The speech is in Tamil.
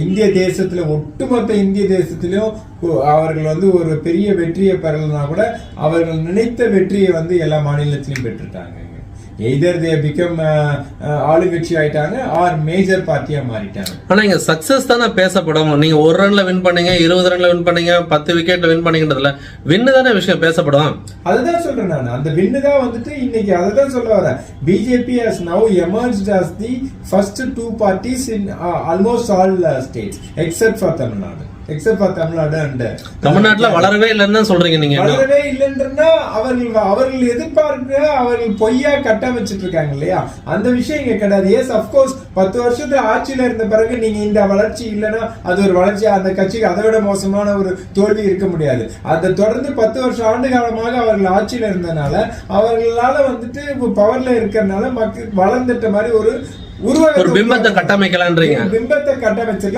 இந்திய தேசத்துல ஒட்டுமொத்த இந்திய தேசத்திலும் அவர்கள் ஒரு பெரிய வெற்றியை பெறலனா கூட அவர்கள் நினைத்த வெற்றியை எல்லா மாநிலத்திலும் பெற்றுட்டாங்க. எய்தர் தே பிகம் ஆளுங்கட்சி ஆயிட்டாங்க ஆர் மேஜர் பார்ட்டியா மாறிட்டாங்க. ஆனா இங்க சக்சஸ் தானே பேசப்படும். நீங்க 1 ரன்ல வின் பண்ணீங்க, 20 ரன்ல வின் பண்ணீங்க, 10 விக்கெட்ல வின் பண்ணீங்கன்றதுல வின்னு தானே விஷயம் பேசப்படும். அதுதான் சொல்றேன் நான். அந்த வின்னு தான் இன்னைக்கு அதுதான் சொல்ல வரேன். BJP has now emerged as the first 2 parties in almost all states except for Tamil Nadu. தமிழ்நாட்டுல வளரவே இல்லைன்னு சொல்றீங்க நீங்க. வளரவே இல்லைன்றா அவர்கள் எதிர்பார்க்க அவர்கள் பொய்யா கட்டமைச்சிட்டு இருக்காங்க இல்லையா, அந்த விஷயம் இங்க கிடையாது. எஸ் அப்கோர்ஸ் 10 வருஷத்துல ஆட்சியில இருந்த பிறகு நீங்க இந்த வளர்ச்சி இல்லைன்னா அது ஒரு வளர்ச்சி, அந்த கட்சிக்கு அதை விட மோசமான ஒரு தோல்வி இருக்க முடியாது. அதை தொடர்ந்து 10 வருஷம் ஆண்டு காலமாக அவர்கள் ஆட்சியில இருந்தனால அவர்களால பவர்ல இருக்கிறதுனால மக்கள் வளர்ந்துட்ட மாதிரி ஒரு பிம்பத்தை கட்டமைக்கலான்றீங்க. பிம்பத்தை கட்டமைச்சிருக்க